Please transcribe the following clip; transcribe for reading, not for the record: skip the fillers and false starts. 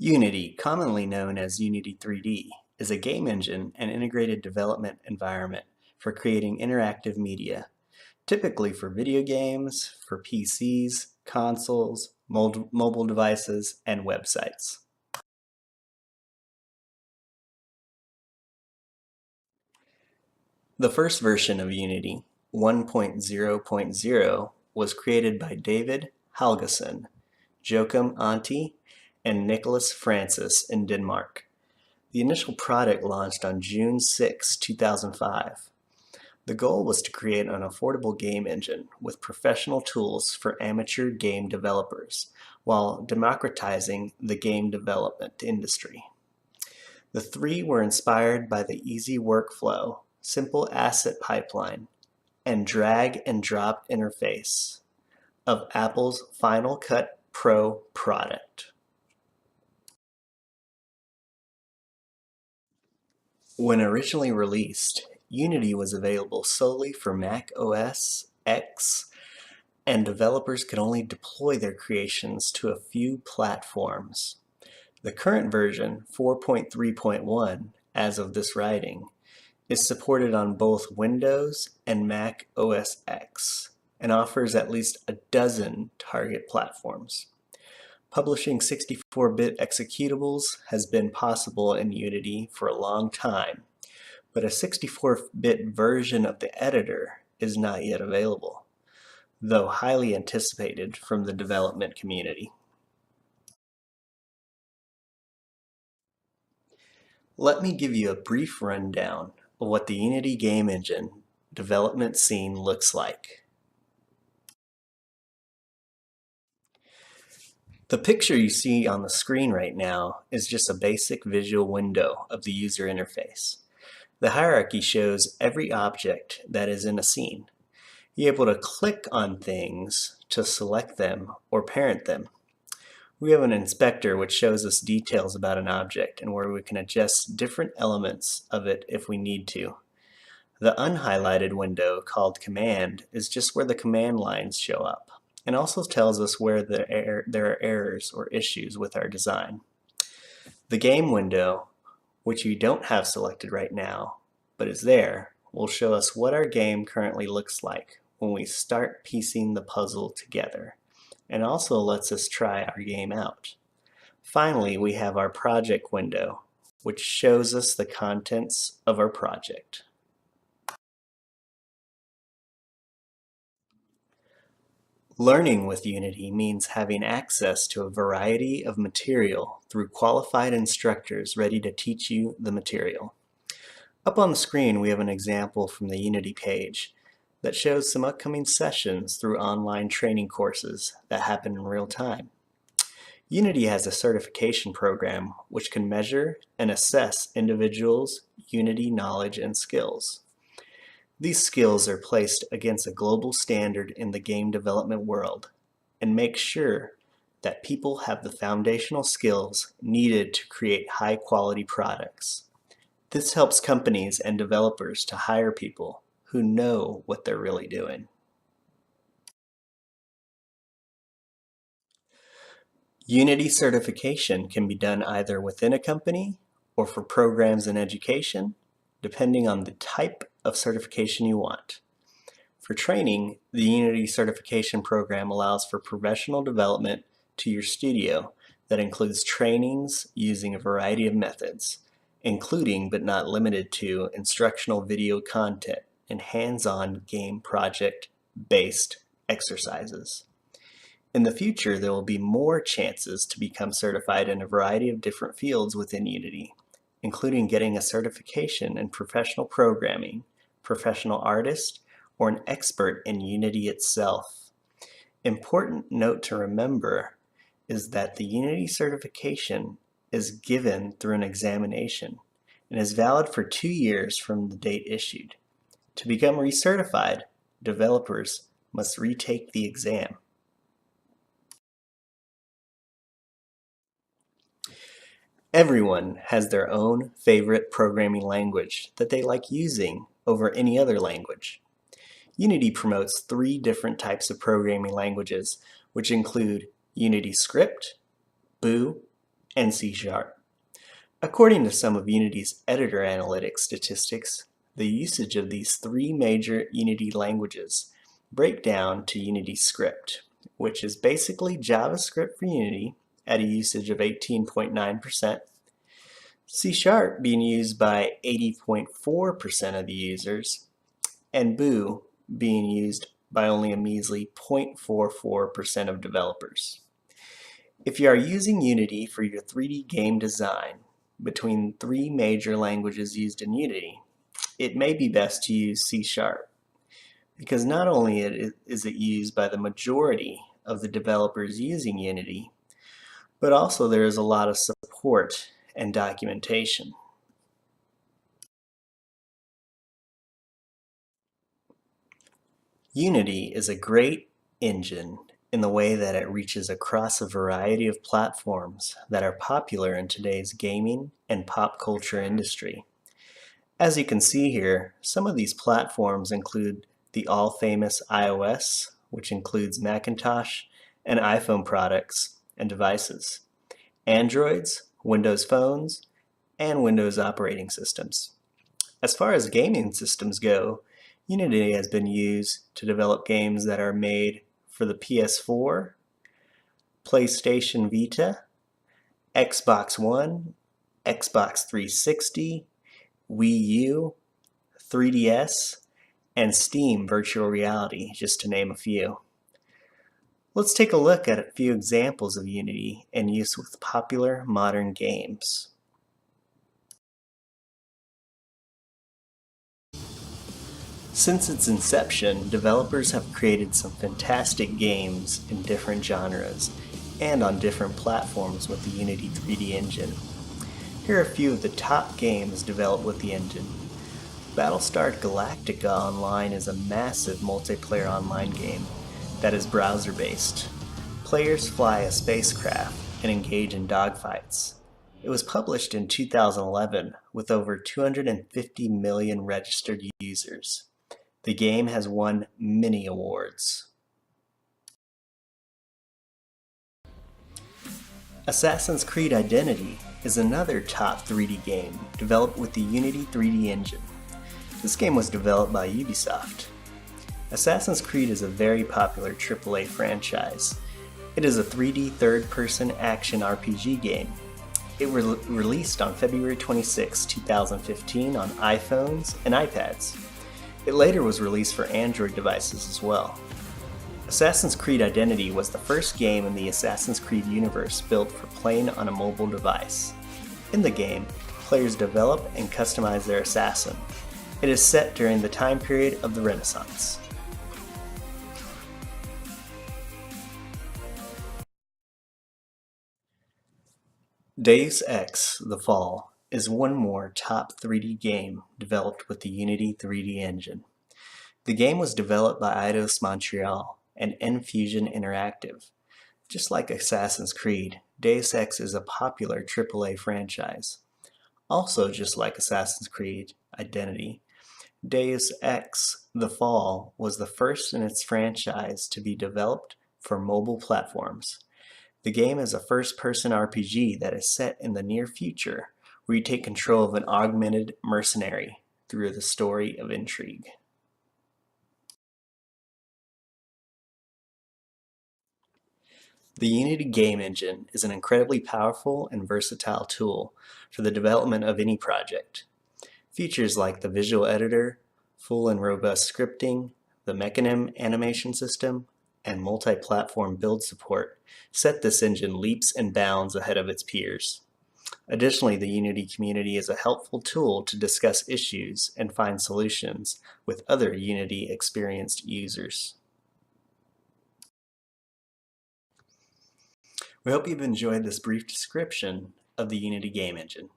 Unity, commonly known as Unity 3D, is a game engine and integrated development environment for creating interactive media, typically for video games, for PCs, consoles, mobile devices, and websites. The first version of Unity, 1.0.0, was created by David Halgason, Joachim Antti, and Nicholas Francis in Denmark. The initial product launched on June 6, 2005. The goal was to create an affordable game engine with professional tools for amateur game developers, while democratizing the game development industry. The three were inspired by the easy workflow, simple asset pipeline, and drag and drop interface of Apple's Final Cut Pro product. When originally released, Unity was available solely for Mac OS X, and developers could only deploy their creations to a few platforms. The current version, 4.3.1, as of this writing, is supported on both Windows and Mac OS X, and offers at least a dozen target platforms. Publishing 64-bit executables has been possible in Unity for a long time, but a 64-bit version of the editor is not yet available, though highly anticipated from the development community. Let me give you a brief rundown of what the Unity game engine development scene looks like. The picture you see on the screen right now is just a basic visual window of the user interface. The hierarchy shows every object that is in a scene. You're able to click on things to select them or parent them. We have an inspector which shows us details about an object and where we can adjust different elements of it if we need to. The unhighlighted window called Command is just where the command lines show up, and also tells us where there are errors or issues with our design. The Game window, which you don't have selected right now, but is there, will show us what our game currently looks like when we start piecing the puzzle together, and also lets us try our game out. Finally, we have our Project window, which shows us the contents of our project. Learning with Unity means having access to a variety of material through qualified instructors ready to teach you the material. Up on the screen, we have an example from the Unity page that shows some upcoming sessions through online training courses that happen in real time. Unity has a certification program which can measure and assess individuals' Unity knowledge and skills. These skills are placed against a global standard in the game development world and make sure that people have the foundational skills needed to create high-quality products. This helps companies and developers to hire people who know what they're really doing. Unity certification can be done either within a company or for programs in education, depending on the type of certification you want. For training, the Unity certification program allows for professional development to your studio that includes trainings using a variety of methods, including but not limited to instructional video content and hands-on game project-based exercises. In the future, there will be more chances to become certified in a variety of different fields within Unity, including getting a certification in professional programming, professional artist, or an expert in Unity itself. Important note to remember is that the Unity certification is given through an examination and is valid for 2 years from the date issued. To become recertified, developers must retake the exam. Everyone has their own favorite programming language that they like using over any other language. Unity promotes 3 different types of programming languages, which include Unity Script, Boo, and C#. According to some of Unity's editor analytics statistics, the usage of these three major Unity languages break down to Unity Script, which is basically JavaScript for Unity at a usage of 18.9%, C# being used by 80.4% of the users, and Boo being used by only a measly 0.44% of developers. If you are using Unity for your 3D game design between three major languages used in Unity, it may be best to use C#, because not only is it used by the majority of the developers using Unity, but also there is a lot of support and documentation. Unity is a great engine in the way that it reaches across a variety of platforms that are popular in today's gaming and pop culture industry. As you can see here, some of these platforms include the all-famous iOS, which includes Macintosh and iPhone products and devices, Androids, Windows phones, and Windows operating systems. As far as gaming systems go, Unity has been used to develop games that are made for the PS4, PlayStation Vita, Xbox One, Xbox 360, Wii U, 3DS, and Steam Virtual Reality, just to name a few. Let's take a look at a few examples of Unity in use with popular modern games. Since its inception, developers have created some fantastic games in different genres and on different platforms with the Unity 3D engine. Here are a few of the top games developed with the engine. Battlestar Galactica Online is a massive multiplayer online game that is browser-based. Players fly a spacecraft and engage in dogfights. It was published in 2011 with over 250 million registered users. The game has won many awards. Assassin's Creed Identity is another top 3D game developed with the Unity 3D engine. This game was developed by Ubisoft. Assassin's Creed is a very popular AAA franchise. It is a 3D third-person action RPG game. It was released on February 26, 2015 on iPhones and iPads. It later was released for Android devices as well. Assassin's Creed Identity was the first game in the Assassin's Creed universe built for playing on a mobile device. In the game, players develop and customize their assassin. It is set during the time period of the Renaissance. Deus Ex: The Fall is one more top 3D game developed with the Unity 3D engine. The game was developed by Eidos Montreal and Enfusion Interactive. Just like Assassin's Creed, Deus Ex is a popular AAA franchise. Also, just like Assassin's Creed Identity, Deus Ex: The Fall was the first in its franchise to be developed for mobile platforms. The game is a first-person RPG that is set in the near future, where you take control of an augmented mercenary through the story of intrigue. The Unity game engine is an incredibly powerful and versatile tool for the development of any project. Features like the visual editor, full and robust scripting, the Mechanim animation system, and multi-platform build support set this engine leaps and bounds ahead of its peers. Additionally, the Unity community is a helpful tool to discuss issues and find solutions with other Unity experienced users. We hope you've enjoyed this brief description of the Unity game engine.